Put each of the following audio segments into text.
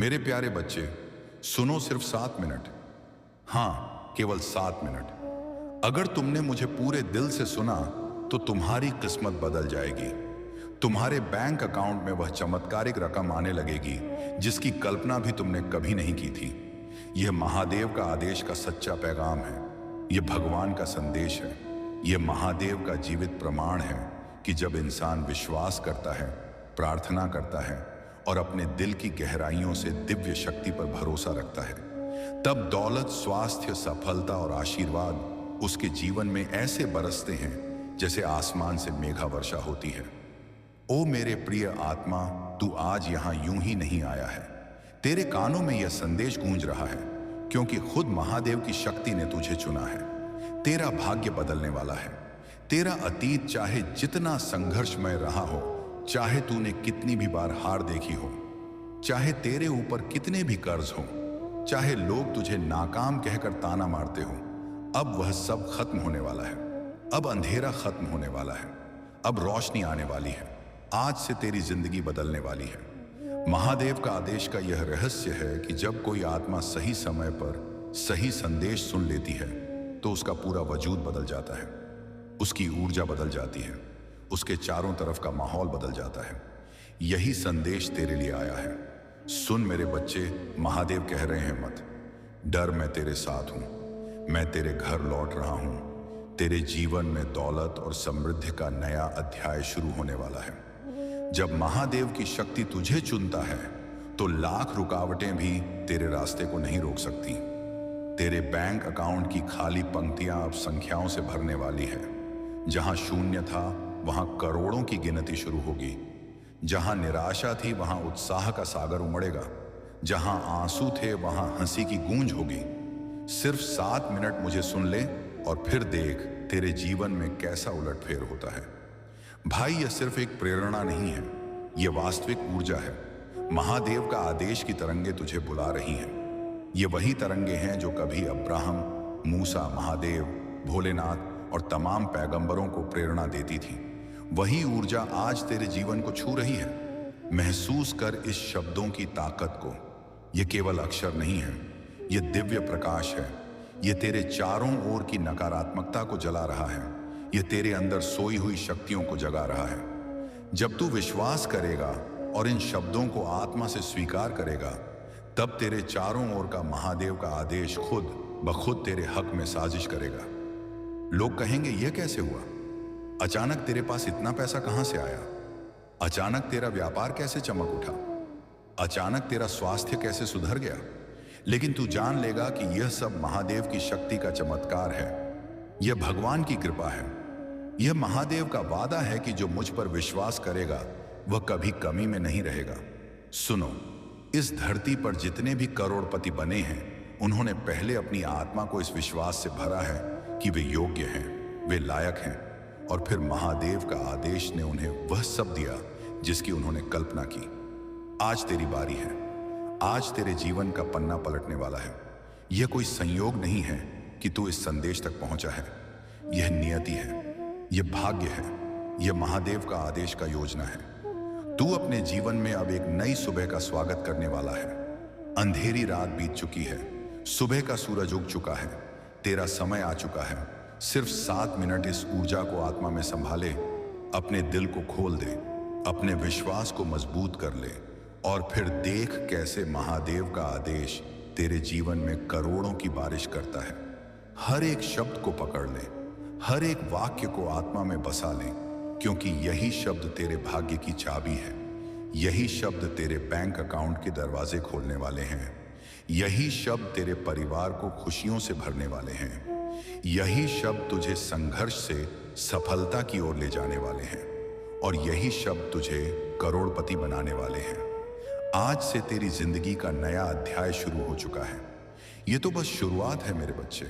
मेरे प्यारे बच्चे, सुनो सिर्फ 7 मिनट। हाँ, केवल 7 मिनट। अगर तुमने मुझे पूरे दिल से सुना तो तुम्हारी किस्मत बदल जाएगी। तुम्हारे बैंक अकाउंट में वह चमत्कारिक रकम आने लगेगी जिसकी कल्पना भी तुमने कभी नहीं की थी। यह महादेव का आदेश का सच्चा पैगाम है। यह भगवान का संदेश है। यह महादेव का जीवित प्रमाण है कि जब इंसान विश्वास करता है, प्रार्थना करता है और अपने दिल की गहराइयों से दिव्य शक्ति पर भरोसा रखता है, तब दौलत, स्वास्थ्य, सफलता और आशीर्वाद उसके जीवन में ऐसे बरसते हैं जैसे आसमान से मेघा वर्षा होती है। ओ मेरे प्रिय आत्मा, तू आज यहां यूं ही नहीं आया है। तेरे कानों में यह संदेश गूंज रहा है क्योंकि खुद महादेव की शक्ति ने तुझे चुना है। तेरा भाग्य बदलने वाला है। तेरा अतीत चाहे जितना संघर्षमय रहा हो, चाहे तूने कितनी भी बार हार देखी हो, चाहे तेरे ऊपर कितने भी कर्ज हो, चाहे लोग तुझे नाकाम कहकर ताना मारते हो, अब वह सब खत्म होने वाला है। अब अंधेरा खत्म होने वाला है। अब रोशनी आने वाली है। आज से तेरी जिंदगी बदलने वाली है। महादेव का आदेश का यह रहस्य है कि जब कोई आत्मा सही समय पर सही संदेश सुन लेती है तो उसका पूरा वजूद बदल जाता है। उसकी ऊर्जा बदल जाती है। उसके चारों तरफ का माहौल बदल जाता है। यही संदेश तेरे लिए आया है। सुन मेरे बच्चे, महादेव कह रहे हैं मत डर, मैं तेरे साथ हूं। मैं तेरे घर लौट रहा हूं। तेरे जीवन में दौलत और समृद्धि का नया अध्याय शुरू होने वाला है। जब महादेव की शक्ति तुझे चुनता है तो लाख रुकावटें भी तेरे रास्ते को नहीं रोक सकती। तेरे बैंक अकाउंट की खाली पंक्तियां अब संख्याओं से भरने वाली है। जहां शून्य था वहां करोड़ों की गिनती शुरू होगी। जहां निराशा थी वहां उत्साह का सागर उमड़ेगा। जहां आंसू थे वहां हंसी की गूंज होगी। सिर्फ 7 मिनट मुझे सुन ले और फिर देख तेरे जीवन में कैसा उलटफेर होता है। भाई, यह सिर्फ एक प्रेरणा नहीं है, यह वास्तविक ऊर्जा है। महादेव का आदेश की तरंगे तुझे बुला रही हैं। ये वही तरंगे हैं जो कभी अब्राहम, मूसा, महादेव, भोलेनाथ और तमाम पैगंबरों को प्रेरणा देती थी। वही ऊर्जा आज तेरे जीवन को छू रही है। महसूस कर इस शब्दों की ताकत को। यह केवल अक्षर नहीं है, यह दिव्य प्रकाश है। यह तेरे चारों ओर की नकारात्मकता को जला रहा है। यह तेरे अंदर सोई हुई शक्तियों को जगा रहा है। जब तू विश्वास करेगा और इन शब्दों को आत्मा से स्वीकार करेगा, तब तेरे चारों ओर का महादेव का आदेश खुद ब खुद तेरे हक में साजिश करेगा। लोग कहेंगे, यह कैसे हुआ? अचानक तेरे पास इतना पैसा कहां से आया? अचानक तेरा व्यापार कैसे चमक उठा? अचानक तेरा स्वास्थ्य कैसे सुधर गया? लेकिन तू जान लेगा कि यह सब महादेव की शक्ति का चमत्कार है। यह भगवान की कृपा है। यह महादेव का वादा है कि जो मुझ पर विश्वास करेगा वह कभी कमी में नहीं रहेगा। सुनो, इस धरती पर जितने भी करोड़पति बने हैं, उन्होंने पहले अपनी आत्मा को इस विश्वास से भरा है कि वे योग्य हैं, वे लायक हैं, और फिर महादेव का आदेश ने उन्हें वह सब दिया जिसकी उन्होंने कल्पना की। आज तेरी बारी है। आज तेरे जीवन का पन्ना पलटने वाला है। यह कोई संयोग नहीं है कि तू इस संदेश तक पहुंचा है। यह नियति है, यह भाग्य है, यह महादेव का आदेश का योजना है। तू अपने जीवन में अब एक नई सुबह का स्वागत करने वाला है। अंधेरी रात बीत चुकी है, सुबह का सूरज उग चुका है, तेरा समय आ चुका है। सिर्फ 7 मिनट इस ऊर्जा को आत्मा में संभाले, अपने दिल को खोल दे, अपने विश्वास को मजबूत कर ले, और फिर देख कैसे महादेव का आदेश तेरे जीवन में करोड़ों की बारिश करता है। हर एक शब्द को पकड़ ले, हर एक वाक्य को आत्मा में बसा ले, क्योंकि यही शब्द तेरे भाग्य की चाबी है। यही शब्द तेरे बैंक अकाउंट के दरवाजे खोलने वाले हैं। यही शब्द तेरे परिवार को खुशियों से भरने वाले हैं। यही शब्द तुझे संघर्ष से सफलता की ओर ले जाने वाले हैं, और यही शब्द तुझे करोड़पति बनाने वाले हैं। आज से तेरी जिंदगी का नया अध्याय शुरू हो चुका है। यह तो बस शुरुआत है मेरे बच्चे।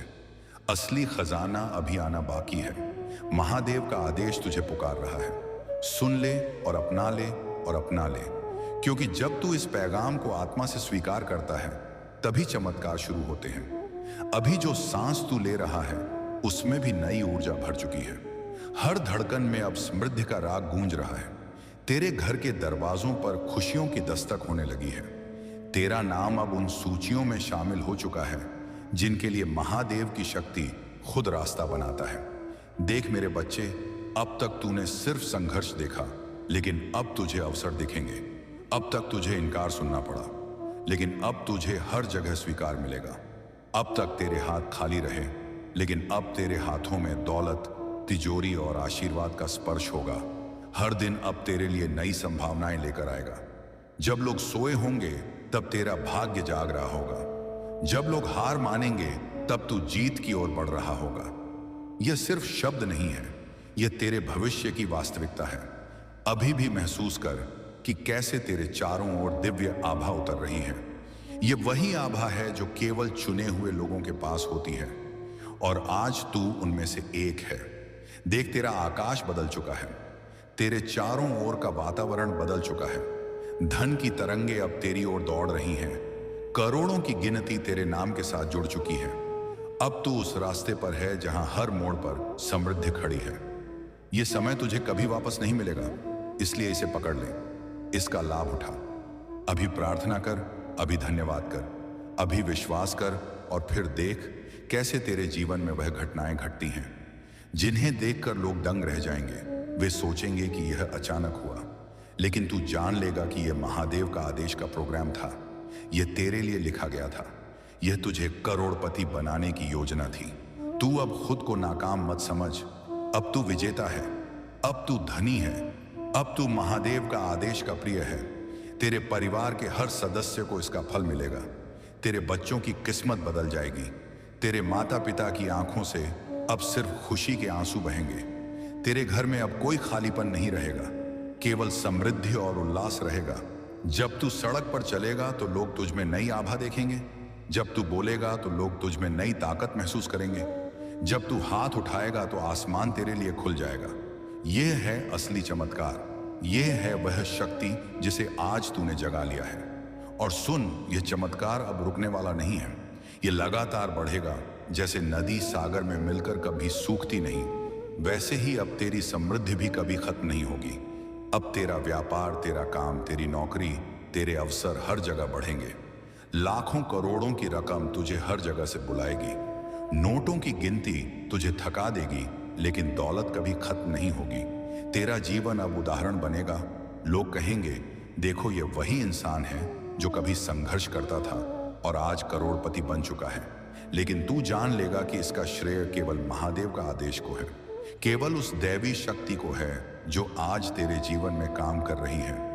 असली खजाना अभी आना बाकी है। महादेव का आदेश तुझे पुकार रहा है। सुन ले और अपना ले और अपना ले, क्योंकि जब तू इस पैगाम को आत्मा से स्वीकार करता है तभी चमत्कार शुरू होते हैं। अभी जो सांस तू ले रहा है उसमें भी नई ऊर्जा भर चुकी है। हर धड़कन में अब समृद्धि का राग गूंज रहा है। तेरे घर के दरवाजों पर खुशियों की दस्तक होने लगी है। तेरा नाम अब उन सूचियों में शामिल हो चुका है जिनके लिए महादेव की शक्ति खुद रास्ता बनाता है। देख मेरे बच्चे, अब तक तूने सिर्फ संघर्ष देखा, लेकिन अब तुझे अवसर दिखेंगे। अब तक तुझे इनकार सुनना पड़ा, लेकिन अब तुझे हर जगह स्वीकार मिलेगा। अब तक तेरे हाथ खाली रहे, लेकिन अब तेरे हाथों में दौलत, तिजोरी और आशीर्वाद का स्पर्श होगा। हर दिन अब तेरे लिए नई संभावनाएं लेकर आएगा। जब लोग सोए होंगे तब तेरा भाग्य जाग रहा होगा। जब लोग हार मानेंगे तब तू जीत की ओर बढ़ रहा होगा। यह सिर्फ शब्द नहीं है, यह तेरे भविष्य की वास्तविकता है। अभी भी महसूस कर कि कैसे तेरे चारों ओर दिव्य आभा उतर रही है। यह वही आभा है जो केवल चुने हुए लोगों के पास होती है, और आज तू उनमें से एक है। देख, तेरा आकाश बदल चुका है, तेरे चारों ओर का वातावरण बदल चुका है। धन की तरंगे अब तेरी ओर दौड़ रही हैं। करोड़ों की गिनती तेरे नाम के साथ जुड़ चुकी है। अब तू उस रास्ते पर है जहां हर मोड़ पर समृद्धि खड़ी है। यह समय तुझे कभी वापस नहीं मिलेगा, इसलिए इसे पकड़ ले, इसका लाभ उठा। अभी प्रार्थना कर, अभी धन्यवाद कर, अभी विश्वास कर, और फिर देख कैसे तेरे जीवन में वह घटनाएं घटती हैं जिन्हें देखकर लोग दंग रह जाएंगे। वे सोचेंगे कि यह अचानक हुआ, लेकिन तू जान लेगा कि यह महादेव का आदेश का प्रोग्राम था। यह तेरे लिए लिखा गया था। यह तुझे करोड़पति बनाने की योजना थी। तू अब खुद को नाकाम मत समझ। अब तू विजेता है, अब तू धनी है, अब तू महादेव का आदेश का प्रिय है। तेरे परिवार के हर सदस्य को इसका फल मिलेगा। तेरे बच्चों की किस्मत बदल जाएगी। तेरे माता पिता की आंखों से अब सिर्फ खुशी के आंसू बहेंगे। तेरे घर में अब कोई खालीपन नहीं रहेगा, केवल समृद्धि और उल्लास रहेगा। जब तू सड़क पर चलेगा तो लोग तुझ में नई आभा देखेंगे। जब तू बोलेगा तो लोग तुझ में नई ताकत महसूस करेंगे। जब तू हाथ उठाएगा तो आसमान तेरे लिए खुल जाएगा। यह है असली चमत्कार। यह है वह शक्ति जिसे आज तूने जगा लिया है। और सुन, यह चमत्कार अब रुकने वाला नहीं है। यह लगातार बढ़ेगा। जैसे नदी सागर में मिलकर कभी सूखती नहीं, वैसे ही अब तेरी समृद्धि भी कभी खत्म नहीं होगी। अब तेरा व्यापार, तेरा काम, तेरी नौकरी, तेरे अवसर हर जगह बढ़ेंगे। लाखों करोड़ों की रकम तुझे हर जगह से बुलाएगी। नोटों की गिनती तुझे थका देगी, लेकिन दौलत कभी खत्म नहीं होगी। तेरा जीवन अब उदाहरण बनेगा। लोग कहेंगे, देखो ये वही इंसान है जो कभी संघर्ष करता था और आज करोड़पति बन चुका है। लेकिन तू जान लेगा कि इसका श्रेय केवल महादेव का आदेश को है, केवल उस दैवी शक्ति को है जो आज तेरे जीवन में काम कर रही है।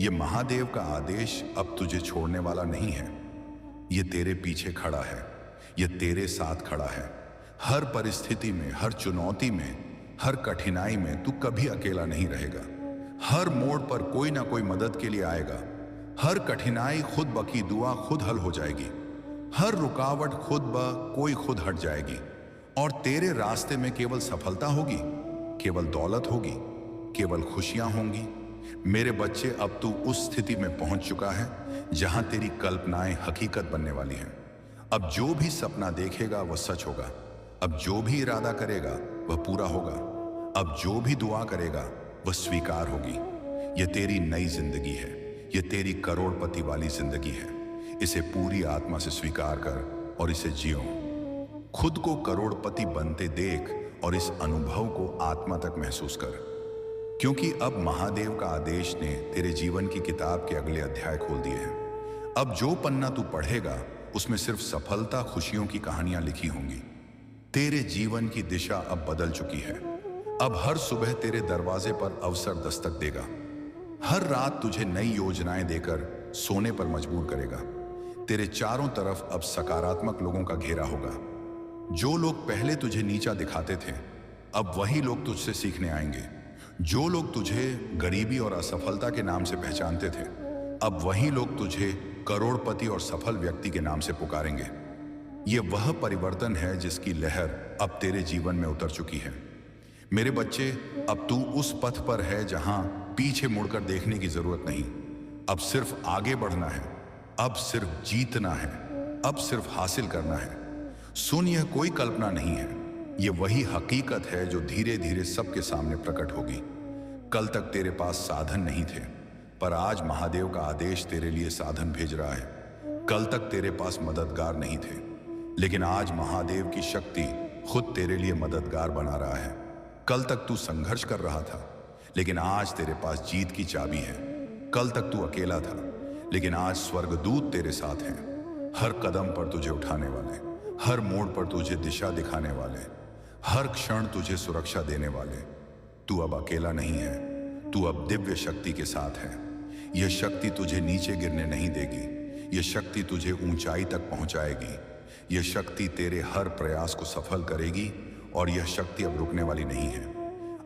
ये महादेव का आदेश अब तुझे छोड़ने वाला नहीं है। ये तेरे पीछे खड़ा है, ये तेरे साथ खड़ा है। हर परिस्थिति में, हर चुनौती में, हर कठिनाई में तू कभी अकेला नहीं रहेगा। हर मोड़ पर कोई ना कोई मदद के लिए आएगा। हर कठिनाई खुद ब की दुआ खुद हल हो जाएगी। हर रुकावट खुद ब कोई खुद हट जाएगी और तेरे रास्ते में केवल सफलता होगी, केवल दौलत होगी, केवल खुशियां होंगी। मेरे बच्चे, अब तू उस स्थिति में पहुंच चुका है जहां तेरी कल्पनाएं हकीकत बनने वाली हैं। अब जो भी सपना देखेगा वह सच होगा। अब जो भी इरादा करेगा वह पूरा होगा। अब जो भी दुआ करेगा वह स्वीकार होगी। यह तेरी नई जिंदगी है, यह तेरी करोड़पति वाली जिंदगी है। इसे पूरी आत्मा से स्वीकार कर और इसे जियो। खुद को करोड़पति बनते देख और इस अनुभव को आत्मा तक महसूस कर, क्योंकि अब महादेव का आदेश ने तेरे जीवन की किताब के अगले अध्याय खोल दिए हैं। अब जो पन्ना तू पढ़ेगा उसमें सिर्फ सफलता, खुशियों की कहानियां लिखी होंगी। तेरे जीवन की दिशा अब बदल चुकी है। अब हर सुबह तेरे दरवाजे पर अवसर दस्तक देगा। हर रात तुझे नई योजनाएं देकर सोने पर मजबूर करेगा। तेरे चारों तरफ अब सकारात्मक लोगों का घेरा होगा। जो लोग पहले तुझे नीचा दिखाते थे, अब वही लोग तुझसे सीखने आएंगे। जो लोग तुझे गरीबी और असफलता के नाम से पहचानते थे, अब वही लोग तुझे करोड़पति और सफल व्यक्ति के नाम से पुकारेंगे। यह वह परिवर्तन है जिसकी लहर अब तेरे जीवन में उतर चुकी है। मेरे बच्चे, अब तू उस पथ पर है जहां पीछे मुड़कर देखने की जरूरत नहीं। अब सिर्फ आगे बढ़ना है, अब सिर्फ जीतना है, अब सिर्फ हासिल करना है। सुन, यह कोई कल्पना नहीं है, यह वही हकीकत है जो धीरे धीरे सबके सामने प्रकट होगी। कल तक तेरे पास साधन नहीं थे, पर आज महादेव का आदेश तेरे लिए साधन भेज रहा है। कल तक तेरे पास मददगार नहीं थे, लेकिन आज महादेव की शक्ति खुद तेरे लिए मददगार बना रहा है। कल तक तू संघर्ष कर रहा था, लेकिन आज तेरे पास जीत की चाबी है। कल तक तू अकेला था, लेकिन आज स्वर्गदूत तेरे साथ हैं। हर कदम पर तुझे उठाने वाले, हर मोड़ पर तुझे दिशा दिखाने वाले, हर क्षण तुझे सुरक्षा देने वाले। तू अब अकेला नहीं है, तू अब दिव्य शक्ति के साथ है। यह शक्ति तुझे नीचे गिरने नहीं देगी, यह शक्ति तुझे ऊंचाई तक पहुंचाएगी। यह शक्ति तेरे हर प्रयास को सफल करेगी और यह शक्ति अब रुकने वाली नहीं है।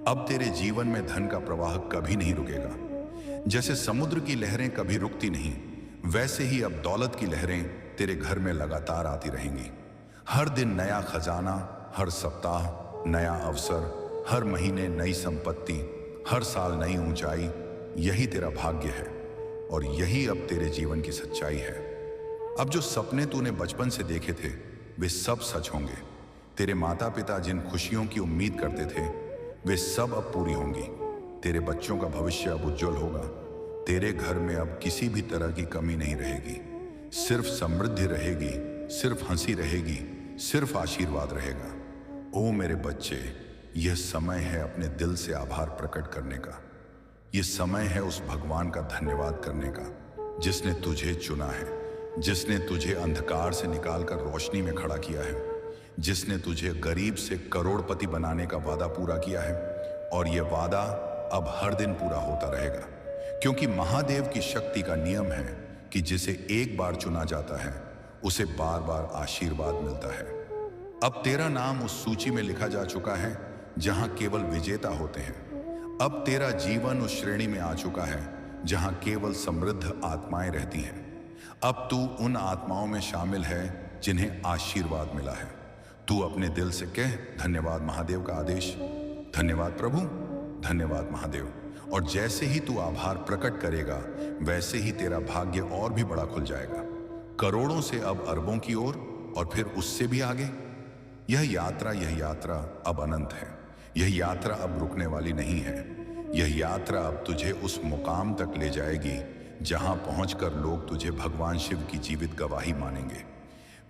अब तेरे जीवन में धन का प्रवाह कभी नहीं रुकेगा। जैसे समुद्र की लहरें कभी रुकती नहीं, वैसे ही अब दौलत की लहरें तेरे घर में लगातार आती रहेंगी। हर दिन नया खजाना, हर सप्ताह नया अवसर, हर महीने नई संपत्ति, हर साल नई ऊंचाई। यही तेरा भाग्य है और यही अब तेरे जीवन की सच्चाई है। अब जो सपने तूने बचपन से देखे थे वे सब सच होंगे। तेरे माता पिता जिन खुशियों की उम्मीद करते थे वे सब अब पूरी होंगी। तेरे बच्चों का भविष्य अब उज्जवल होगा। तेरे घर में अब किसी भी तरह की कमी नहीं रहेगी। सिर्फ समृद्धि रहेगी, सिर्फ हंसी रहेगी, सिर्फ आशीर्वाद रहेगा। ओ मेरे बच्चे, यह समय है अपने दिल से आभार प्रकट करने का। यह समय है उस भगवान का धन्यवाद करने का जिसने तुझे चुना है, जिसने तुझे अंधकार से निकालकर रोशनी में खड़ा किया है, जिसने तुझे गरीब से करोड़पति बनाने का वादा पूरा किया है। और यह वादा अब हर दिन पूरा होता रहेगा, क्योंकि महादेव की शक्ति का नियम है कि जिसे एक बार चुना जाता है उसे बार बार आशीर्वाद मिलता है। अब तेरा नाम उस सूची में लिखा जा चुका है जहां केवल विजेता होते हैं। अब तेरा जीवन उस श्रेणी में आ चुका है जहां केवल समृद्ध आत्माएं रहती हैं। अब तू उन आत्माओं में शामिल है जिन्हें आशीर्वाद मिला है। तू अपने दिल से कह, धन्यवाद महादेव का आदेश, धन्यवाद प्रभु, धन्यवाद महादेव। और जैसे ही तू आभार प्रकट करेगा वैसे ही तेरा भाग्य और भी बड़ा खुल जाएगा, करोड़ों से अब अरबों की ओर और फिर उससे भी आगे। यह यात्रा अब अनंत है। यह यात्रा अब रुकने वाली नहीं है। यह यात्रा अब तुझे उस मुकाम तक ले जाएगी जहां पहुंचकर लोग तुझे भगवान शिव की जीवित गवाही मानेंगे।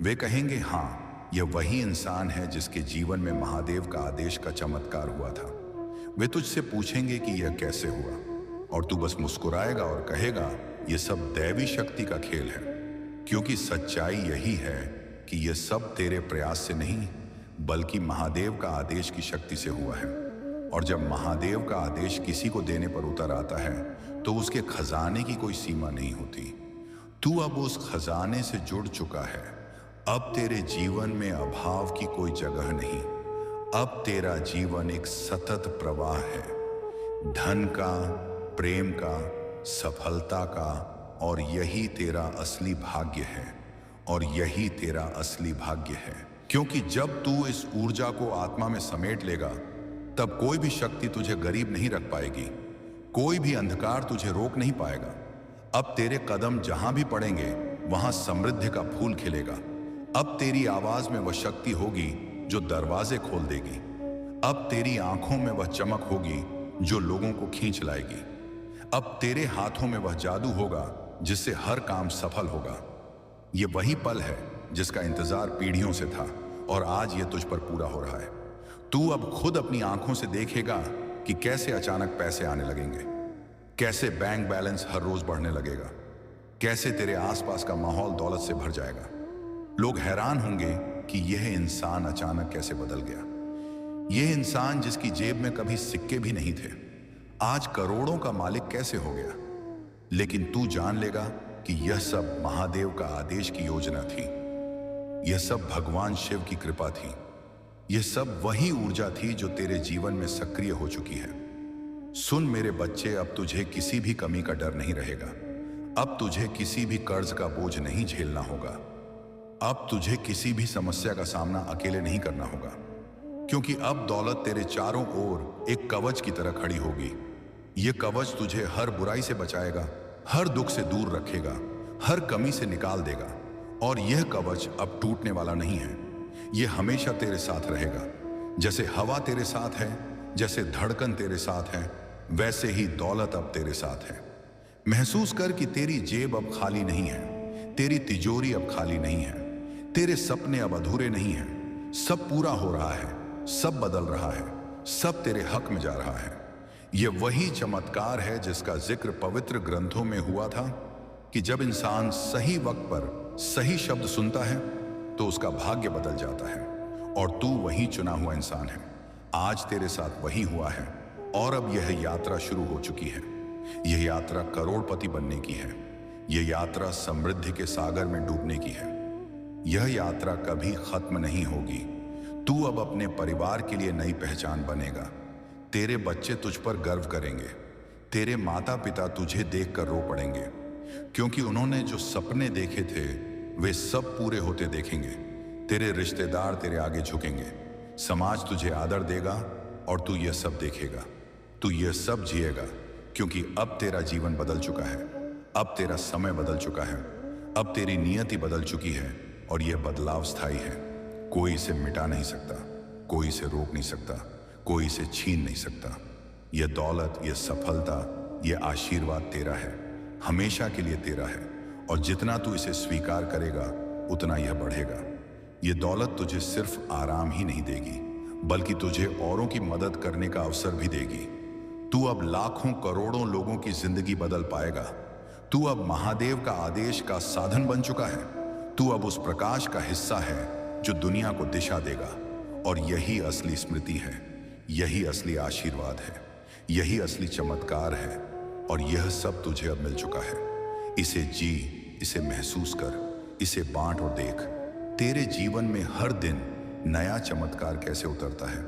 वे कहेंगे, हाँ, यह वही इंसान है जिसके जीवन में महादेव का आदेश का चमत्कार हुआ था। वे तुझसे पूछेंगे कि यह कैसे हुआ, और तू बस मुस्कुराएगा और कहेगा, यह सब दैवी शक्ति का खेल है। क्योंकि सच्चाई यही है कि यह सब तेरे प्रयास से नहीं बल्कि महादेव का आदेश की शक्ति से हुआ है। और जब महादेव का आदेश किसी को देने पर उतर आता है तो उसके खजाने की कोई सीमा नहीं होती। तू अब उस खजाने से जुड़ चुका है। अब तेरे जीवन में अभाव की कोई जगह नहीं। अब तेरा जीवन एक सतत प्रवाह है, धन का, प्रेम का, सफलता का। और यही तेरा असली भाग्य है, और यही तेरा असली भाग्य है। क्योंकि जब तू इस ऊर्जा को आत्मा में समेट लेगा तब कोई भी शक्ति तुझे गरीब नहीं रख पाएगी, कोई भी अंधकार तुझे रोक नहीं पाएगा। अब तेरे कदम जहां भी पड़ेंगे वहां समृद्धि का फूल खिलेगा। अब तेरी आवाज में वह शक्ति होगी जो दरवाजे खोल देगी। अब तेरी आंखों में वह चमक होगी जो लोगों को खींच लाएगी। अब तेरे हाथों में वह जादू होगा जिससे हर काम सफल होगा। यह वही पल है जिसका इंतजार पीढ़ियों से था और आज यह तुझ पर पूरा हो रहा है। तू अब खुद अपनी आंखों से देखेगा कि कैसे अचानक पैसे आने लगेंगे, कैसे बैंक बैलेंस हर रोज बढ़ने लगेगा, कैसे तेरे आसपास का माहौल दौलत से भर जाएगा। लोग हैरान होंगे कि यह इंसान अचानक कैसे बदल गया। यह इंसान जिसकी जेब में कभी सिक्के भी नहीं थे आज करोड़ों का मालिक कैसे हो गया। लेकिन तू जान लेगा कि यह सब महादेव का आदेश की योजना थी। यह सब भगवान शिव की कृपा थी। यह सब वही ऊर्जा थी जो तेरे जीवन में सक्रिय हो चुकी है। सुन मेरे बच्चे, अब तुझे किसी भी कमी का डर नहीं रहेगा। अब तुझे किसी भी कर्ज का बोझ नहीं झेलना होगा। अब तुझे किसी भी समस्या का सामना अकेले नहीं करना होगा, क्योंकि अब दौलत तेरे चारों ओर एक कवच की तरह खड़ी होगी। यह कवच तुझे हर बुराई से बचाएगा, हर दुख से दूर रखेगा, हर कमी से निकाल देगा। और यह कवच अब टूटने वाला नहीं है। यह हमेशा तेरे साथ रहेगा। जैसे हवा तेरे साथ है, जैसे धड़कन तेरे साथ है, वैसे ही दौलत अब तेरे साथ है। महसूस कर कि तेरी जेब अब खाली नहीं है, तेरी तिजोरी अब खाली नहीं है, तेरे सपने अब अधूरे नहीं हैं। सब पूरा हो रहा है, सब बदल रहा है, सब तेरे हक में जा रहा है। यह वही चमत्कार है जिसका जिक्र पवित्र ग्रंथों में हुआ था कि जब इंसान सही वक्त पर सही शब्द सुनता है तो उसका भाग्य बदल जाता है, और तू वही चुना हुआ इंसान है। आज तेरे साथ वही हुआ है, और अब यह यात्रा शुरू हो चुकी है। यह यात्रा करोड़पति बनने की है। यह यात्रा समृद्धि के सागर में डूबने की है। यह यात्रा कभी खत्म नहीं होगी। तू अब अपने परिवार के लिए नई पहचान बनेगा। तेरे बच्चे तुझ पर गर्व करेंगे। तेरे माता पिता तुझे देखकर रो पड़ेंगे, क्योंकि उन्होंने जो सपने देखे थे वे सब पूरे होते देखेंगे। तेरे रिश्तेदार तेरे आगे झुकेंगे। समाज तुझे आदर देगा, और तू यह सब देखेगा। तू यह सब जिएगा, क्योंकि अब तेरा जीवन बदल चुका है। अब तेरा समय बदल चुका है। अब तेरी नियति बदल चुकी है, और यह बदलाव स्थायी है। कोई इसे मिटा नहीं सकता, कोई इसे रोक नहीं सकता, कोई इसे छीन नहीं सकता। यह दौलत, यह सफलता, यह आशीर्वाद तेरा है, हमेशा के लिए तेरा है। और जितना तू इसे स्वीकार करेगा उतना यह बढ़ेगा। यह दौलत तुझे सिर्फ आराम ही नहीं देगी, बल्कि तुझे औरों की मदद करने का अवसर भी देगी। तू अब लाखों करोड़ों लोगों की जिंदगी बदल पाएगा। तू अब महादेव का आदेश का साधन बन चुका है। तू अब उस प्रकाश का हिस्सा है जो दुनिया को दिशा देगा। और यही असली स्मृति है, यही असली आशीर्वाद है, यही असली चमत्कार है। और यह सब तुझे अब मिल चुका है। इसे जी, इसे महसूस कर, इसे बांट और देख। तेरे जीवन में हर दिन नया चमत्कार कैसे उतरता है।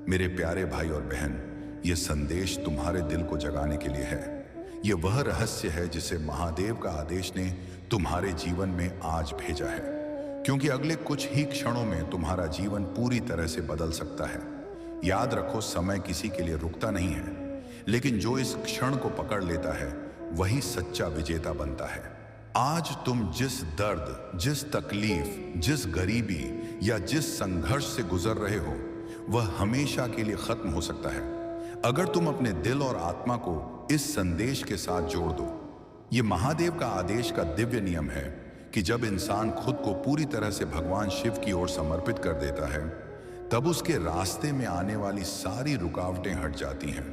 मेरे प्यारे भाई और बहन, यह संदेश तुम्हारे दिल को जगाने के लिए है। यह वह रहस्य है जिसे महादेव का आदेश ने तुम्हारे जीवन में आज भेजा है, क्योंकि अगले कुछ ही क्षणों में तुम्हारा जीवन पूरी तरह से बदल सकता है। याद रखो, समय किसी के लिए रुकता नहीं है, लेकिन जो इस क्षण को पकड़ लेता है वही सच्चा विजेता बनता है। आज तुम जिस दर्द, जिस तकलीफ, जिस गरीबी या जिस संघर्ष से गुजर रहे हो, वह हमेशा के लिए खत्म हो सकता है अगर तुम अपने दिल और आत्मा को इस संदेश के साथ जोड़ दो। यह महादेव का आदेश का दिव्य नियम है कि जब इंसान खुद को पूरी तरह से भगवान शिव की ओर समर्पित कर देता है, तब उसके रास्ते में आने वाली सारी रुकावटें हट जाती हैं।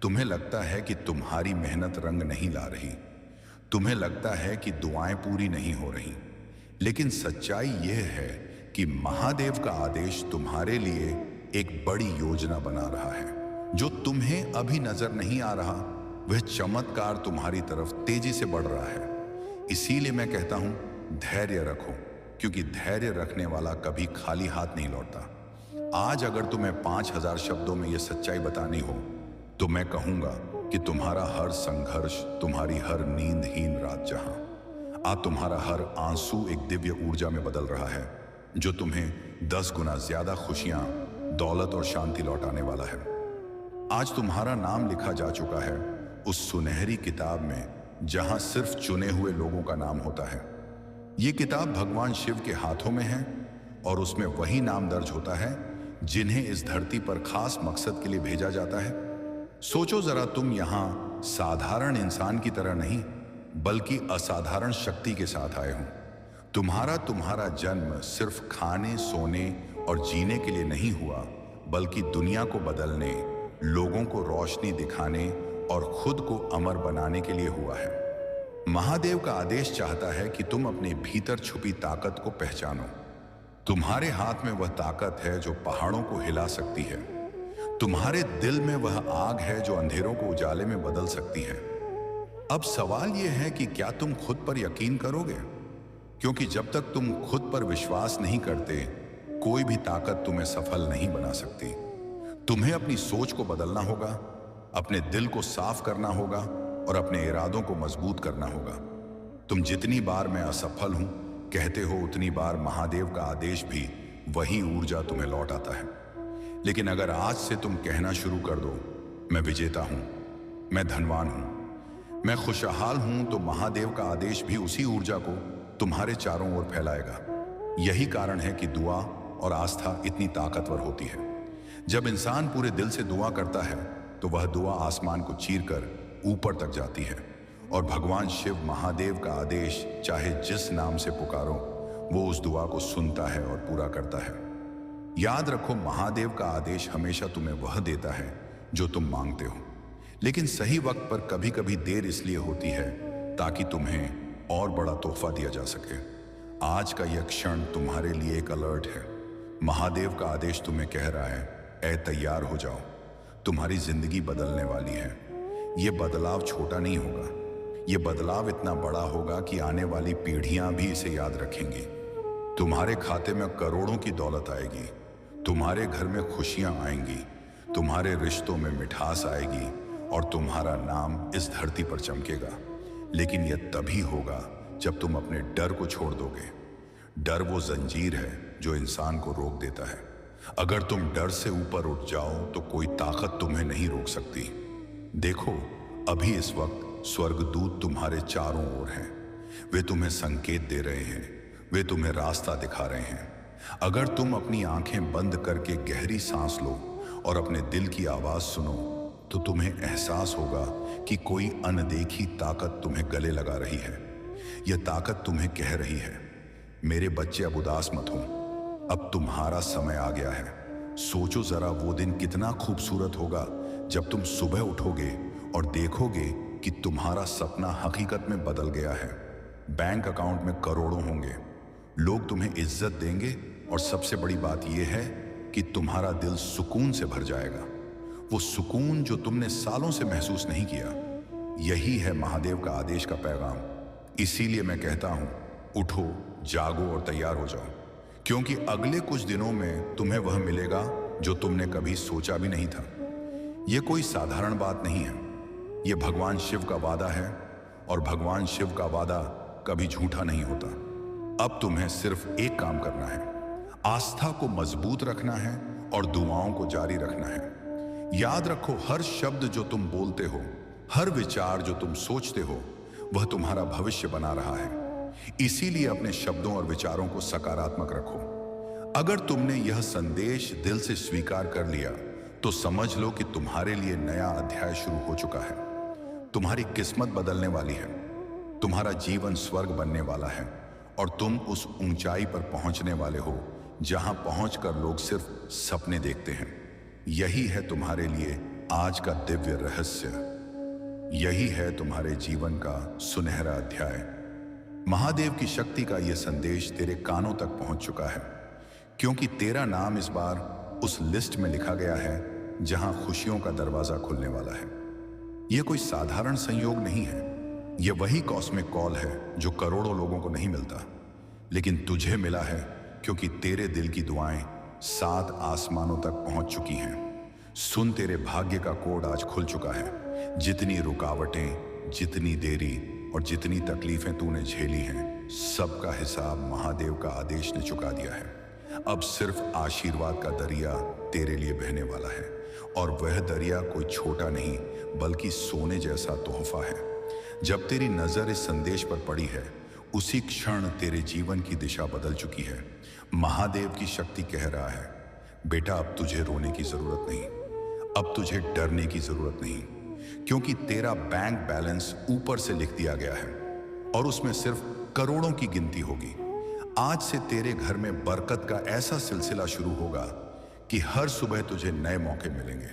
तुम्हें लगता है कि तुम्हारी मेहनत रंग नहीं ला रही, तुम्हें लगता है कि दुआएं पूरी नहीं हो रही, लेकिन सच्चाई यह है कि महादेव का आदेश तुम्हारे लिए एक बड़ी योजना बना रहा है। जो तुम्हें अभी नजर नहीं आ रहा, वह चमत्कार तुम्हारी तरफ तेजी से बढ़ रहा है। इसीलिए मैं कहता हूं, धैर्य रखो, क्योंकि धैर्य रखने वाला कभी खाली हाथ नहीं लौटता। आज अगर तुम्हें 5000 शब्दों में यह सच्चाई बतानी हो, तो मैं कहूंगा कि तुम्हारा हर संघर्ष, तुम्हारी हर नींदहीन रात जहां, आज तुम्हारा हर आंसू एक दिव्य ऊर्जा में बदल रहा है, जो तुम्हें 10 गुना ज्यादा खुशियां, दौलत और शांति लौटाने वाला है। आज तुम्हारा नाम लिखा जा चुका है उस सुनहरी किताब में जहां सिर्फ चुने हुए लोगों का नाम होता है। ये किताब भगवान शिव के हाथों में है, और उसमें वही नाम दर्ज होता है जिन्हें इस धरती पर खास मकसद के लिए भेजा जाता है। सोचो जरा, तुम यहां साधारण इंसान की तरह नहीं, बल्कि असाधारण शक्ति के साथ आए हो। तुम्हारा जन्म सिर्फ खाने, सोने और जीने के लिए नहीं हुआ, बल्कि दुनिया को बदलने, लोगों को रोशनी दिखाने और खुद को अमर बनाने के लिए हुआ है। महादेव का आदेश चाहता है कि तुम अपने भीतर छुपी ताकत को पहचानो। तुम्हारे हाथ में वह ताकत है जो पहाड़ों को हिला सकती है। तुम्हारे दिल में वह आग है जो अंधेरों को उजाले में बदल सकती है। अब सवाल यह है कि क्या तुम खुद पर यकीन करोगे, क्योंकि जब तक तुम खुद पर विश्वास नहीं करते, कोई भी ताकत तुम्हें सफल नहीं बना सकती। तुम्हें अपनी सोच को बदलना होगा, अपने दिल को साफ करना होगा और अपने इरादों को मजबूत करना होगा। तुम जितनी बार मैं असफल हूं कहते हो, उतनी बार महादेव का आदेश भी वही ऊर्जा तुम्हें लौट आता है। लेकिन अगर आज से तुम कहना शुरू कर दो, मैं विजेता हूं, मैं धनवान हूं, मैं खुशहाल हूं, तो महादेव का आदेश भी उसी ऊर्जा को तुम्हारे चारों ओर फैलाएगा। यही कारण है कि दुआ और आस्था इतनी ताकतवर होती है। जब इंसान पूरे दिल से दुआ करता है, तो वह दुआ आसमान को चीरकर ऊपर तक जाती है और भगवान शिव महादेव का आदेश चाहे जिस नाम से पुकारो, वो उस दुआ को सुनता है और पूरा करता है। याद रखो, महादेव का आदेश हमेशा तुम्हें वह देता है जो तुम मांगते हो, लेकिन सही वक्त पर कभी कभी देर इसलिए होती है ताकि तुम्हें और बड़ा तोहफा दिया जा सके। आज का यह क्षण तुम्हारे लिए एक अलर्ट है। महादेव का आदेश तुम्हें कह रहा है, ऐ तैयार हो जाओ, तुम्हारी जिंदगी बदलने वाली है। यह बदलाव छोटा नहीं होगा, यह बदलाव इतना बड़ा होगा कि आने वाली पीढ़ियां भी इसे याद रखेंगी। तुम्हारे खाते में करोड़ों की दौलत आएगी, तुम्हारे घर में खुशियां आएंगी, तुम्हारे रिश्तों में मिठास आएगी और तुम्हारा नाम इस धरती पर चमकेगा। लेकिन यह तभी होगा जब तुम अपने डर को छोड़ दोगे। डर वो जंजीर है जो इंसान को रोक देता है। अगर तुम डर से ऊपर उठ जाओ तो कोई ताकत तुम्हें नहीं रोक सकती। देखो, अभी इस वक्त स्वर्गदूत तुम्हारे चारों ओर हैं। वे तुम्हें संकेत दे रहे हैं, वे तुम्हें रास्ता दिखा रहे हैं। अगर तुम अपनी आंखें बंद करके गहरी सांस लो और अपने दिल की आवाज सुनो, तो तुम्हें एहसास होगा कि कोई अनदेखी ताकत तुम्हें गले लगा रही है। यह ताकत तुम्हें कह रही है, मेरे बच्चे अब उदास मत हो, अब तुम्हारा समय आ गया है। सोचो जरा, वो दिन कितना खूबसूरत होगा जब तुम सुबह उठोगे और देखोगे कि तुम्हारा सपना हकीकत में बदल गया है। बैंक अकाउंट में करोड़ों होंगे, लोग तुम्हें इज्जत देंगे और सबसे बड़ी बात यह है कि तुम्हारा दिल सुकून से भर जाएगा। वो सुकून जो तुमने सालों से महसूस नहीं किया। यही है महादेव का आदेश का पैगाम। इसीलिए मैं कहता हूं, उठो, जागो और तैयार हो जाओ, क्योंकि अगले कुछ दिनों में तुम्हें वह मिलेगा जो तुमने कभी सोचा भी नहीं था। यह कोई साधारण बात नहीं है, यह भगवान शिव का वादा है और भगवान शिव का वादा कभी झूठा नहीं होता। अब तुम्हें सिर्फ एक काम करना है, आस्था को मजबूत रखना है और दुआओं को जारी रखना है। याद रखो, हर शब्द जो तुम बोलते हो, हर विचार जो तुम सोचते हो, वह तुम्हारा भविष्य बना रहा है। इसीलिए अपने शब्दों और विचारों को सकारात्मक रखो। अगर तुमने यह संदेश दिल से स्वीकार कर लिया तो समझ लो कि तुम्हारे लिए नया अध्याय शुरू हो चुका है। तुम्हारी किस्मत बदलने वाली है, तुम्हारा जीवन स्वर्ग बनने वाला है और तुम उस ऊंचाई पर पहुंचने वाले हो जहां पहुंचकर लोग सिर्फ सपने देखते हैं। यही है तुम्हारे लिए आज का दिव्य रहस्य, यही है तुम्हारे जीवन का सुनहरा अध्याय। महादेव की शक्ति का यह संदेश तेरे कानों तक पहुंच चुका है, क्योंकि तेरा नाम इस बार उस लिस्ट में लिखा गया है जहां खुशियों का दरवाजा खुलने वाला है। यह कोई साधारण संयोग नहीं है, यह वही कॉस्मिक कॉल है जो करोड़ों लोगों को नहीं मिलता, लेकिन तुझे मिला है क्योंकि तेरे दिल की दुआएं 7 आसमानों तक पहुंच चुकी हैं। सुन, तेरे भाग्य का कोड आज खुल चुका है। जितनी रुकावटें, जितनी देरी और जितनी तकलीफें तूने झेली हैं, सबका हिसाब महादेव का आदेश ने चुका दिया है। अब सिर्फ आशीर्वाद का दरिया तेरे लिए बहने वाला है, और वह दरिया कोई छोटा नहीं बल्कि सोने जैसा तोहफा है। जब तेरी नजर इस संदेश पर पड़ी है, उसी क्षण तेरे जीवन की दिशा बदल चुकी है। महादेव की शक्ति कह रहा है, बेटा अब तुझे रोने की जरूरत नहीं, अब तुझे डरने की जरूरत नहीं, क्योंकि तेरा बैंक बैलेंस ऊपर से लिख दिया गया है और उसमें सिर्फ करोड़ों की गिनती होगी। आज से तेरे घर में बरकत का ऐसा सिलसिला शुरू होगा कि हर सुबह तुझे नए मौके मिलेंगे,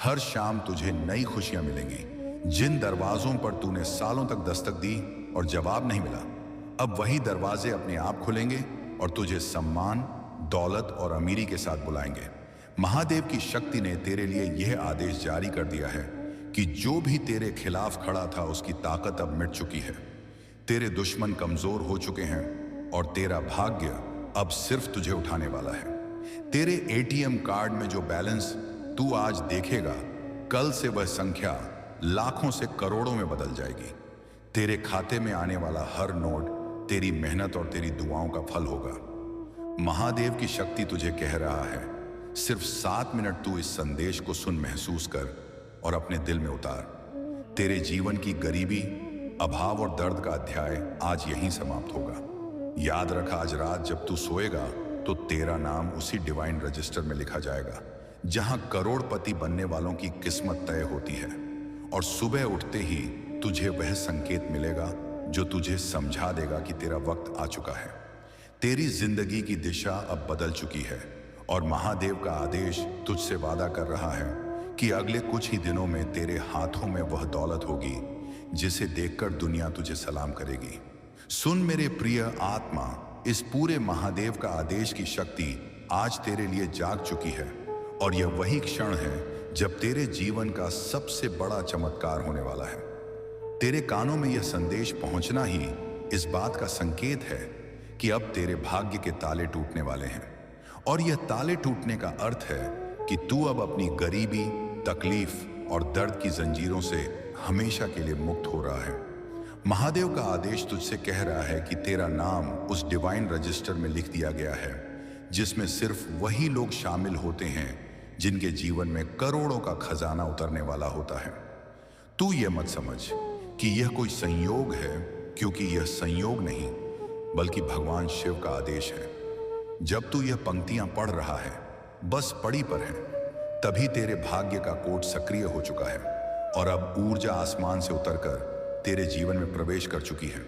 हर शाम तुझे नई खुशियां मिलेंगी। जिन दरवाजों पर तूने सालों तक दस्तक दी और जवाब नहीं मिला, अब वही दरवाजे अपने आप खुलेंगे और तुझे सम्मान, दौलत और अमीरी के साथ बुलाएंगे। महादेव की शक्ति ने तेरे लिए यह आदेश जारी कर दिया है कि जो भी तेरे खिलाफ खड़ा था उसकी ताकत अब मिट चुकी है। तेरे दुश्मन कमजोर हो चुके हैं और तेरा भाग्य अब सिर्फ तुझे उठाने वाला है। तेरे एटीएम कार्ड में जो बैलेंस तू आज देखेगा, कल से वह संख्या लाखों से करोड़ों में बदल जाएगी। तेरे खाते में आने वाला हर नोट तेरी मेहनत और तेरी दुआओं का फल होगा। महादेव की शक्ति तुझे कह रहा है, सिर्फ 7 मिनट तू इस संदेश को सुन, महसूस कर और अपने दिल में उतार। तेरे जीवन की गरीबी, अभाव और दर्द का अध्याय आज यहीं समाप्त होगा। याद रख, आज रात जब तू सोएगा तो तेरा नाम उसी डिवाइन रजिस्टर में लिखा जाएगा जहां करोड़पति बनने वालों की किस्मत तय होती है। और सुबह उठते ही तुझे वह संकेत मिलेगा जो तुझे समझा देगा कि तेरा वक्त आ चुका है। तेरी जिंदगी की दिशा अब बदल चुकी है और महादेव का आदेश तुझसे वादा कर रहा है कि अगले कुछ ही दिनों में तेरे हाथों में वह दौलत होगी जिसे देखकर दुनिया तुझे सलाम करेगी। सुन मेरे प्रिय आत्मा, इस पूरे महादेव का आदेश की शक्ति आज तेरे लिए जाग चुकी है और यह वही क्षण है जब तेरे जीवन का सबसे बड़ा चमत्कार होने वाला है। तेरे कानों में यह संदेश पहुंचना ही इस बात का संकेत है कि अब तेरे भाग्य के ताले टूटने वाले हैं और यह ताले टूटने का अर्थ है कि तू अब अपनी गरीबी, तकलीफ और दर्द की जंजीरों से हमेशा के लिए मुक्त हो रहा है। महादेव का आदेश तुझसे कह रहा है कि तेरा नाम उस डिवाइन रजिस्टर में लिख दिया गया है जिसमें सिर्फ वही लोग शामिल होते हैं जिनके जीवन में करोड़ों का खजाना उतरने वाला होता है। तू यह मत समझ कि यह कोई संयोग है, क्योंकि यह संयोग नहीं बल्कि भगवान शिव का आदेश है। जब तू यह पंक्तियां पढ़ रहा है, बस पढ़ी पर है, तभी तेरे भाग्य का कोड सक्रिय हो चुका है और अब ऊर्जा आसमान से उतरकर तेरे जीवन में प्रवेश कर चुकी है।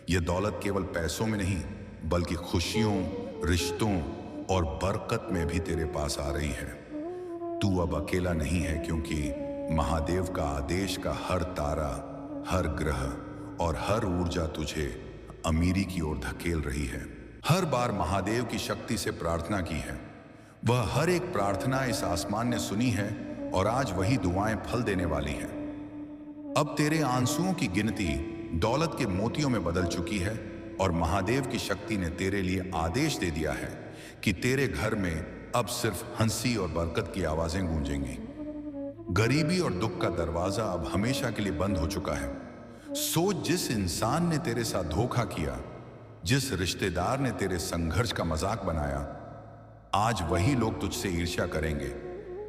यह दौलत केवल पैसों में नहीं बल्कि खुशियों, रिश्तों और बरकत में भी तेरे पास आ रही है। तू अब अकेला नहीं है, क्योंकि महादेव का आदेश का हर तारा, हर ग्रह और हर ऊर्जा तुझे अमीरी की ओर धकेल रही है। हर बार महादेव की शक्ति से प्रार्थना की है, वह हर एक प्रार्थना इस आसमान ने सुनी है और आज वही दुआएं फल देने वाली हैं। अब तेरे आंसुओं की गिनती दौलत के मोतियों में बदल चुकी है और महादेव की शक्ति ने तेरे लिए आदेश दे दिया है कि तेरे घर में अब सिर्फ हंसी और बरकत की आवाजें गूंजेंगी। गरीबी और दुख का दरवाजा अब हमेशा के लिए बंद हो चुका है। सोच, जिस इंसान ने तेरे साथ धोखा किया, जिस रिश्तेदार ने तेरे संघर्ष का मजाक बनाया, आज वही लोग तुझसे ईर्ष्या करेंगे,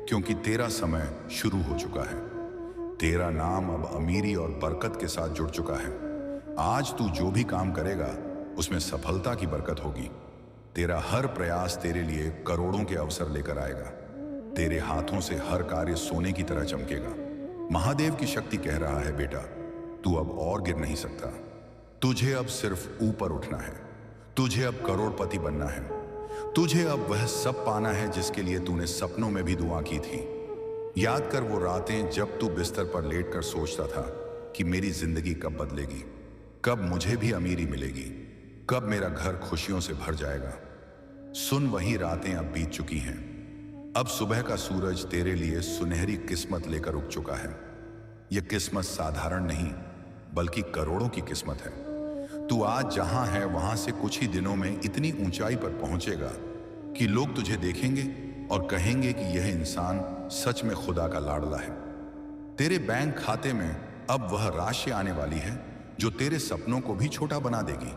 क्योंकि तेरा समय शुरू हो चुका है। तेरा नाम अब अमीरी और बरकत के साथ जुड़ चुका है। आज तू जो भी काम करेगा उसमें सफलता की बरकत होगी। तेरा हर प्रयास तेरे लिए करोड़ों के अवसर लेकर आएगा। तेरे हाथों से हर कार्य सोने की तरह चमकेगा। महादेव की शक्ति कह रहा है, बेटा, तू अब और गिर नहीं सकता। तुझे अब सिर्फ ऊपर उठना है। तुझे अब करोड़पति बनना है। तुझे अब वह सब पाना है जिसके लिए तूने सपनों में भी दुआ की थी। याद कर वो रातें जब तू बिस्तर पर लेटकर सोचता था कि मेरी जिंदगी कब बदलेगी, कब मुझे भी अमीरी मिलेगी, कब मेरा घर खुशियों से भर जाएगा। सुन, वही रातें अब बीत चुकी हैं। अब सुबह का सूरज तेरे लिए सुनहरी किस्मत लेकर उग चुका है। यह किस्मत साधारण नहीं बल्कि करोड़ों की किस्मत है। तू आज जहां है वहां से कुछ ही दिनों में इतनी ऊंचाई पर पहुंचेगा कि लोग तुझे देखेंगे और कहेंगे कि यह इंसान सच में खुदा का लाडला है। तेरे बैंक खाते में अब वह राशि आने वाली है जो तेरे सपनों को भी छोटा बना देगी।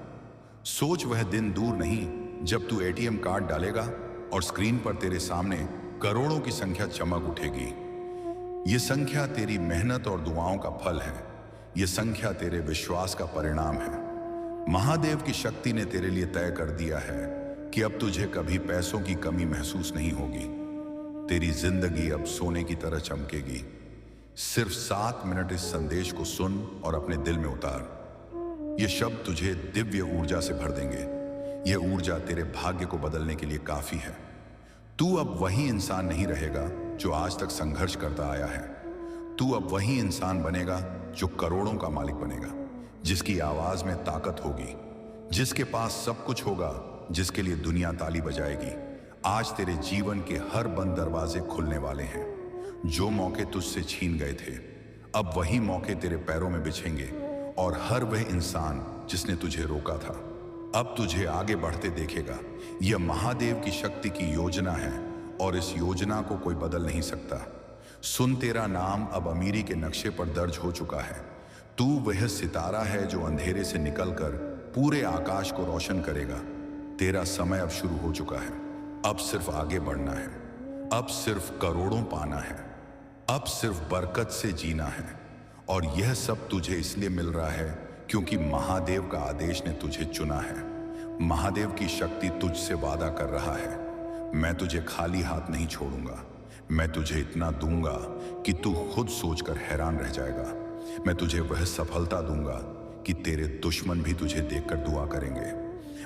सोच, वह दिन दूर नहीं जब तू एटीएम कार्ड डालेगा और स्क्रीन पर तेरे सामने करोड़ों की संख्या चमक उठेगी। यह संख्या तेरी मेहनत और दुआओं का फल है। यह संख्या तेरे विश्वास का परिणाम है। महादेव की शक्ति ने तेरे लिए तय कर दिया है कि अब तुझे कभी पैसों की कमी महसूस नहीं होगी। तेरी जिंदगी अब सोने की तरह चमकेगी। सिर्फ 7 मिनट इस संदेश को सुन और अपने दिल में उतार। ये शब्द तुझे दिव्य ऊर्जा से भर देंगे। यह ऊर्जा तेरे भाग्य को बदलने के लिए काफी है। तू अब वही इंसान नहीं रहेगा जो आज तक संघर्ष करता आया है। तू अब वही इंसान बनेगा जो करोड़ों का मालिक बनेगा, जिसकी आवाज में ताकत होगी, जिसके पास सब कुछ होगा, जिसके लिए दुनिया ताली बजाएगी। आज तेरे जीवन के हर बंद दरवाजे खुलने वाले हैं। जो मौके तुझसे छीन गए थे, अब वही मौके तेरे पैरों में बिछेंगे और हर वह इंसान जिसने तुझे रोका था, अब तुझे आगे बढ़ते देखेगा। यह महादेव की शक्ति की योजना है और इस योजना को कोई बदल नहीं सकता। सुन, तेरा नाम अब अमीरी के नक्शे पर दर्ज हो चुका है। तू वह सितारा है जो अंधेरे से निकलकर पूरे आकाश को रोशन करेगा। तेरा समय अब शुरू हो चुका है। अब सिर्फ आगे बढ़ना है। अब सिर्फ करोड़ों पाना है। अब सिर्फ बरकत से जीना है। और यह सब तुझे इसलिए मिल रहा है क्योंकि महादेव का आदेश ने तुझे चुना है। महादेव की शक्ति तुझसे वादा कर रहा है, मैं तुझे खाली हाथ नहीं छोड़ूंगा। मैं तुझे इतना दूंगा कि तू खुद सोचकर हैरान रह जाएगा। मैं तुझे वह सफलता दूंगा कि तेरे दुश्मन भी तुझे देखकर दुआ करेंगे।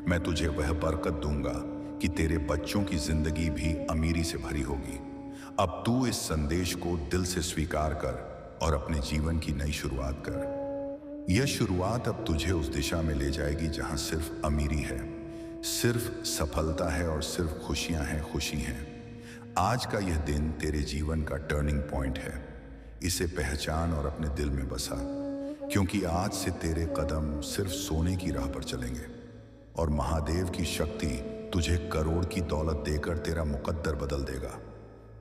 मैं तुझे वह बरकत दूंगा कि तेरे बच्चों की जिंदगी भी अमीरी से भरी होगी। अब तू इस संदेश को दिल से स्वीकार कर और अपने जीवन की नई शुरुआत कर। यह शुरुआत अब तुझे उस दिशा में ले जाएगी जहां सिर्फ अमीरी है, सिर्फ सफलता है और सिर्फ खुशियां हैं, खुशी हैं। आज का यह दिन तेरे जीवन का टर्निंग पॉइंट है। इसे पहचान और अपने दिल में बसा, क्योंकि आज से तेरे कदम सिर्फ सोने की राह पर चलेंगे और महादेव की शक्ति तुझे करोड़ की दौलत देकर तेरा मुकद्दर बदल देगा।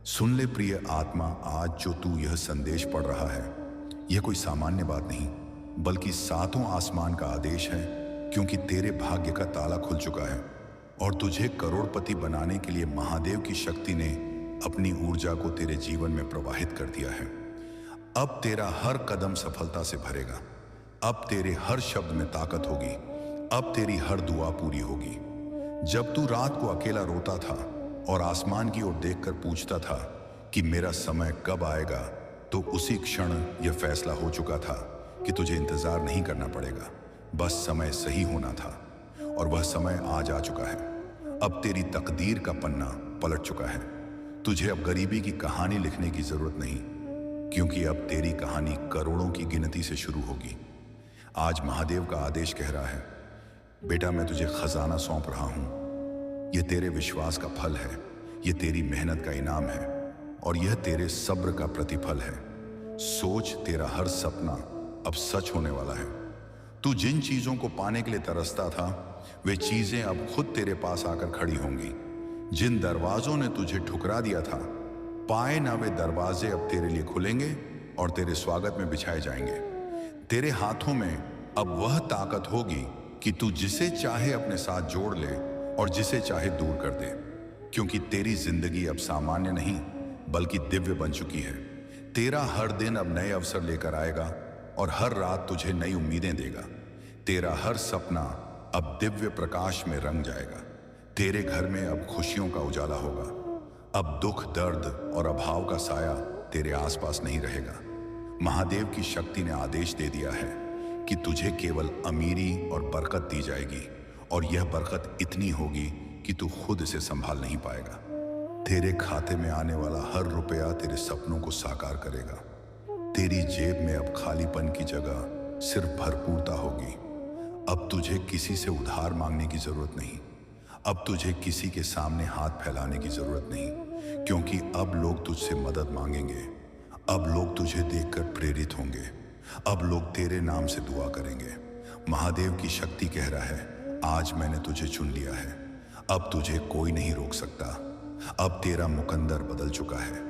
सुन ले प्रिय आत्मा, आज जो तू यह संदेश पढ़ रहा है, यह कोई सामान्य बात नहीं, बल्कि सातों आसमान का आदेश है, क्योंकि तेरे भाग्य का ताला खुल चुका है और तुझे करोड़पति बनाने के लिए महादेव की शक्ति ने अपनी ऊर्जा को तेरे जीवन में प्रवाहित कर दिया है। अब तेरा हर कदम सफलता से भरेगा। अब तेरे हर शब्द में ताकत होगी। अब तेरी हर दुआ पूरी होगी। जब तू रात को अकेला रोता था और आसमान की ओर देखकर पूछता था कि मेरा समय कब आएगा, तो उसी क्षण यह फैसला हो चुका था कि तुझे इंतजार नहीं करना पड़ेगा, बस समय सही होना था और वह समय आज आ चुका है। अब तेरी तकदीर का पन्ना पलट चुका है। तुझे अब गरीबी की कहानी लिखने की जरूरत नहीं, क्योंकि अब तेरी कहानी करोड़ों की गिनती से शुरू होगी। आज महादेव का आदेश कह रहा है, बेटा मैं तुझे खजाना सौंप रहा हूं। यह तेरे विश्वास का फल है, यह तेरी मेहनत का इनाम है और यह तेरे सब्र का प्रतिफल है। सोच, तेरा हर सपना अब सच होने वाला है। तू जिन चीजों को पाने के लिए तरसता था, वे चीजें अब खुद तेरे पास आकर खड़ी होंगी। जिन दरवाजों ने तुझे ठुकरा दिया था, पाए ना वे दरवाजे अब तेरे लिए खुलेंगे और तेरे स्वागत में बिछाए जाएंगे। तेरे हाथों में अब वह ताकत होगी कि तू जिसे चाहे अपने साथ जोड़ ले और जिसे चाहे दूर कर दे, क्योंकि तेरी जिंदगी अब सामान्य नहीं बल्कि दिव्य बन चुकी है। तेरा हर दिन अब नए अवसर लेकर आएगा और हर रात तुझे नई उम्मीदें देगा। तेरा हर सपना अब दिव्य प्रकाश में रंग जाएगा। तेरे घर में अब खुशियों का उजाला होगा। अब दुख, दर्द और अभाव का साया तेरे आसपास नहीं रहेगा। महादेव की शक्ति ने आदेश दे दिया है कि तुझे केवल अमीरी और बरकत दी जाएगी और यह बरकत इतनी होगी कि तू खुद इसे संभाल नहीं पाएगा। तेरे खाते में आने वाला हर रुपया तेरे सपनों को साकार करेगा। तेरी जेब में अब खालीपन की जगह सिर्फ भरपूरता होगी। अब तुझे किसी से उधार मांगने की जरूरत नहीं। अब तुझे किसी के सामने हाथ फैलाने की जरूरत नहीं, क्योंकि अब लोग तुझसे मदद मांगेंगे। अब लोग तुझे देखकर प्रेरित होंगे। अब लोग तेरे नाम से दुआ करेंगे। महादेव की शक्ति कह रहा है, आज मैंने तुझे चुन लिया है। अब तुझे कोई नहीं रोक सकता। अब तेरा मुकद्दर बदल चुका है।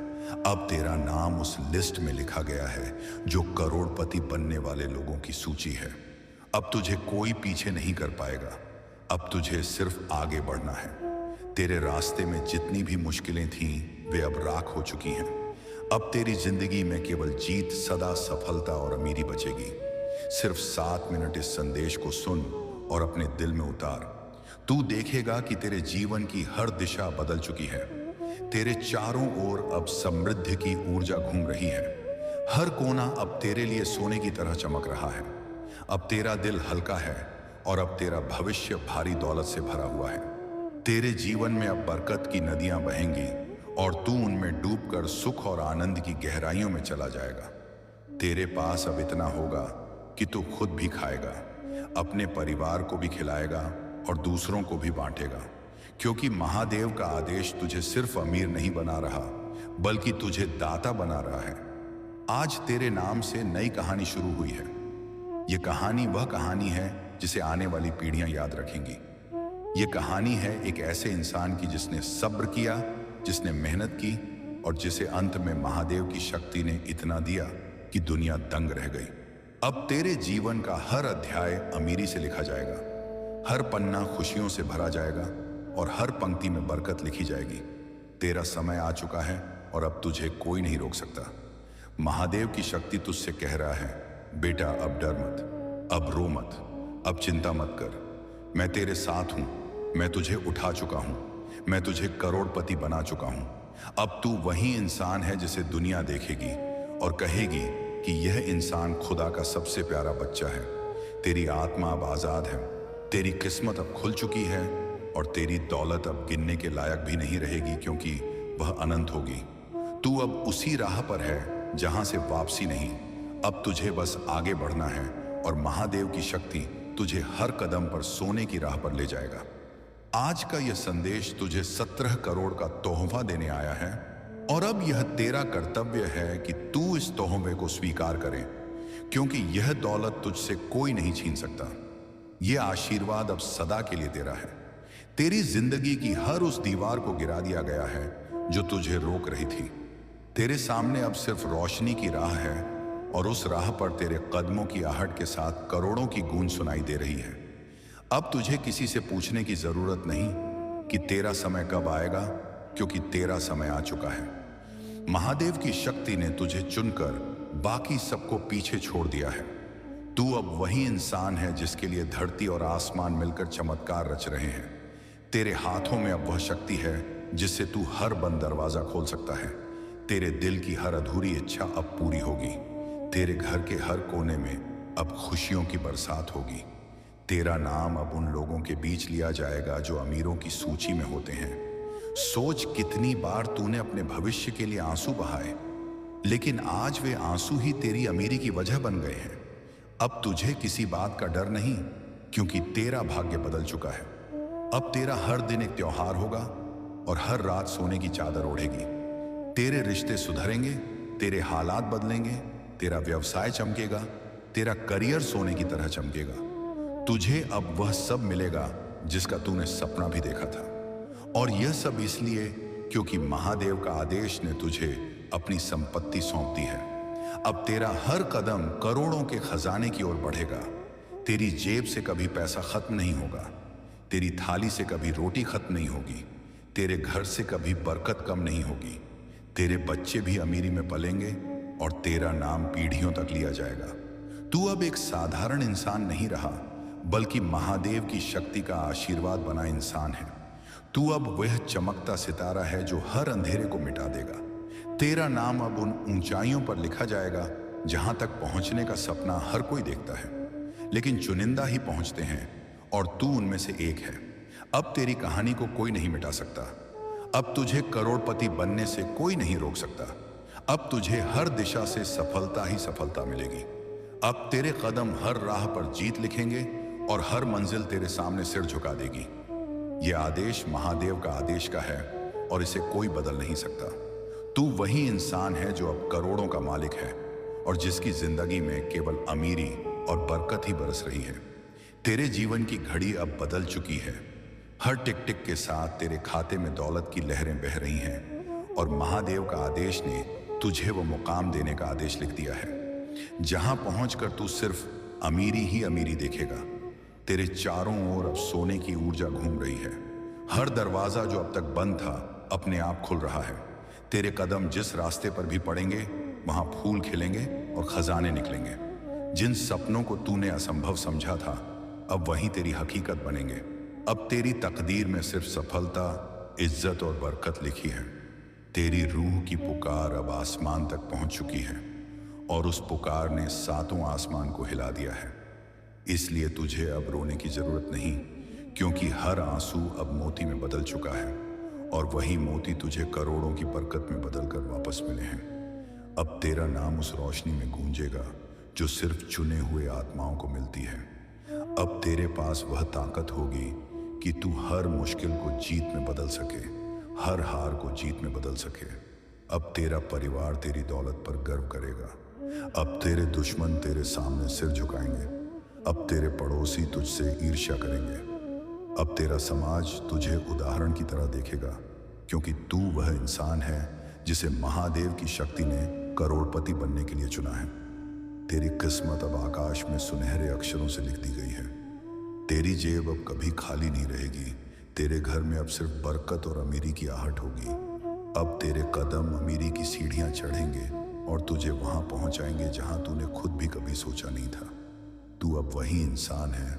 अब तेरा नाम उस लिस्ट में लिखा गया है जो करोड़पति बनने वाले लोगों की सूची है। अब तुझे कोई पीछे नहीं कर पाएगा। अब तुझे सिर्फ आगे बढ़ना है। तेरे रास्ते में जितनी भी मुश्किलें थीं, वे अब राख हो चुकी हैं। अब तेरी जिंदगी में केवल जीत, सदा सफलता और अमीरी बचेगी। सिर्फ 7 मिनट इस संदेश को सुन और अपने दिल में उतार। तू देखेगा कि तेरे जीवन की हर दिशा बदल चुकी है। तेरे चारों ओर अब समृद्धि की ऊर्जा घूम रही है। हर कोना अब तेरे लिए सोने की तरह चमक रहा है। अब तेरा दिल हल्का है और अब तेरा भविष्य भारी दौलत से भरा हुआ है। तेरे जीवन में अब बरकत की नदियां बहेंगी और तू उनमें डूबकर सुख और आनंद की गहराइयों में चला जाएगा। तेरे पास अब इतना होगा कि तू खुद भी खाएगा, अपने परिवार को भी खिलाएगा और दूसरों को भी बांटेगा, क्योंकि महादेव का आदेश तुझे सिर्फ अमीर नहीं बना रहा, बल्कि तुझे दाता बना रहा है। आज तेरे नाम से नई कहानी शुरू हुई है। यह कहानी वह कहानी है जिसे आने वाली पीढ़ियां याद रखेंगी। यह कहानी है एक ऐसे इंसान की जिसने सब्र किया, जिसने मेहनत की और जिसे अंत में महादेव की शक्ति ने इतना दिया कि दुनिया दंग रह गई। अब तेरे जीवन का हर अध्याय अमीरी से लिखा जाएगा, हर पन्ना खुशियों से भरा जाएगा और हर पंक्ति में बरकत लिखी जाएगी। तेरा समय आ चुका है और अब तुझे कोई नहीं रोक सकता। महादेव की शक्ति तुझसे कह रहा है, बेटा अब डर मत, अब रो मत, अब चिंता मत कर। मैं तेरे साथ हूं। मैं तुझे उठा चुका हूं। मैं तुझे करोड़पति बना चुका हूं। अब तू वही इंसान है जिसे दुनिया देखेगी और कहेगी कि यह इंसान खुदा का सबसे प्यारा बच्चा है। तेरी आत्मा अब आज़ाद है, तेरी किस्मत अब खुल चुकी है और तेरी दौलत अब गिनने के लायक भी नहीं रहेगी, क्योंकि वह अनंत होगी। तू अब उसी राह पर है जहां से वापसी नहीं। अब तुझे बस आगे बढ़ना है और महादेव की शक्ति तुझे हर कदम पर सोने की राह पर ले जाएगा। आज का यह संदेश तुझे 17 करोड़ का तोहफा देने आया है और अब यह तेरा कर्तव्य है कि तू इस तोहफे को स्वीकार करे, क्योंकि यह दौलत तुझसे कोई नहीं छीन सकता। यह आशीर्वाद अब सदा के लिए तेरा है। तेरी जिंदगी की हर उस दीवार को गिरा दिया गया है जो तुझे रोक रही थी। तेरे सामने अब सिर्फ रोशनी की राह है और उस राह पर तेरे कदमों की आहट के साथ करोड़ों की गूंज सुनाई दे रही है। अब तुझे किसी से पूछने की जरूरत नहीं कि तेरा समय कब आएगा, क्योंकि तेरा समय आ चुका है। महादेव की शक्ति ने तुझे चुनकर बाकी सबको पीछे छोड़ दिया है। तू अब वही इंसान है जिसके लिए धरती और आसमान मिलकर चमत्कार रच रहे हैं। तेरे हाथों में अब वह शक्ति है जिससे तू हर बंद दरवाजा खोल सकता है। तेरे दिल की हर अधूरी इच्छा अब पूरी होगी। तेरे घर के हर कोने में अब खुशियों की बरसात होगी। तेरा नाम अब उन लोगों के बीच लिया जाएगा जो अमीरों की सूची में होते हैं। सोच कितनी बार तूने अपने भविष्य के लिए आंसू बहाए, लेकिन आज वे आंसू ही तेरी अमीरी की वजह बन गए हैं। अब तुझे किसी बात का डर नहीं, क्योंकि तेरा भाग्य बदल चुका है। अब तेरा हर दिन एक त्योहार होगा और हर रात सोने की चादर ओढ़ेगी। तेरे रिश्ते सुधरेंगे, तेरे हालात बदलेंगे, तेरा व्यवसाय चमकेगा, तेरा करियर सोने की तरह चमकेगा। तुझे अब वह सब मिलेगा जिसका तूने सपना भी देखा था, और यह सब इसलिए क्योंकि महादेव का आदेश ने तुझे अपनी संपत्ति सौंप दी है। अब तेरा हर कदम करोड़ों के खजाने की ओर बढ़ेगा। तेरी जेब से कभी पैसा खत्म नहीं होगा, तेरी थाली से कभी रोटी खत्म नहीं होगी, तेरे घर से कभी बरकत कम नहीं होगी। तेरे बच्चे भी अमीरी में पलेंगे और तेरा नाम पीढ़ियों तक लिया जाएगा। तू अब एक साधारण इंसान नहीं रहा, बल्कि महादेव की शक्ति का आशीर्वाद बना इंसान है। तू अब वह चमकता सितारा है जो हर अंधेरे को मिटा देगा। तेरा नाम अब उन ऊंचाइयों पर लिखा जाएगा जहां तक पहुंचने का सपना हर कोई देखता है, लेकिन चुनिंदा ही पहुंचते हैं और तू उनमें से एक है। अब तेरी कहानी को कोई नहीं मिटा सकता। अब तुझे करोड़पति बनने से कोई नहीं रोक सकता। अब तुझे हर दिशा से सफलता ही सफलता मिलेगी। अब तेरे कदम हर राह पर जीत लिखेंगे और हर मंजिल तेरे सामने सिर झुका देगी। यह आदेश महादेव का आदेश का है और इसे कोई बदल नहीं सकता। तू वही इंसान है जो अब करोड़ों का मालिक है और जिसकी जिंदगी में केवल अमीरी और बरकत ही बरस रही है। तेरे जीवन की घड़ी अब बदल चुकी है। हर टिक टिक के साथ तेरे खाते में दौलत की लहरें बह रही हैं और महादेव का आदेश ने तुझे वो मुकाम देने का आदेश लिख दिया है जहां पहुंचकर तू सिर्फ अमीरी ही अमीरी देखेगा। तेरे चारों ओर अब सोने की ऊर्जा घूम रही है। हर दरवाजा जो अब तक बंद था अपने आप खुल रहा है। तेरे कदम जिस रास्ते पर भी पड़ेंगे वहां फूल खिलेंगे और खजाने निकलेंगे। जिन सपनों को तूने असंभव समझा था अब वहीं तेरी हकीकत बनेंगे। अब तेरी तकदीर में सिर्फ सफलता, इज्जत और बरकत लिखी है। तेरी रूह की पुकार अब आसमान तक पहुंच चुकी है और उस पुकार ने सातों आसमान को हिला दिया है। इसलिए तुझे अब रोने की जरूरत नहीं, क्योंकि हर आंसू अब मोती में बदल चुका है और वही मोती तुझे करोड़ों की बरकत में बदलकर वापस मिले हैं। अब तेरा नाम उस रोशनी में गूंजेगा जो सिर्फ चुने हुए आत्माओं को मिलती है। अब तेरे पास वह ताकत होगी कि तू हर मुश्किल को जीत में बदल सके, हर हार को जीत में बदल सके। अब तेरा परिवार तेरी दौलत पर गर्व करेगा। अब तेरे दुश्मन तेरे सामने सिर झुकाएंगे। अब तेरे पड़ोसी तुझसे ईर्ष्या करेंगे। अब तेरा समाज तुझे उदाहरण की तरह देखेगा, क्योंकि तू वह इंसान है जिसे महादेव की शक्ति ने करोड़पति बनने के लिए चुना है। तेरी किस्मत अब आकाश में सुनहरे अक्षरों से लिख दी गई है। तेरी जेब अब कभी खाली नहीं रहेगी। तेरे घर में अब सिर्फ बरकत और अमीरी की आहट होगी। अब तेरे कदम अमीरी की सीढ़ियां चढ़ेंगे और तुझे वहां पहुंचाएंगे जहां तूने खुद भी कभी सोचा नहीं था। तू अब वही इंसान है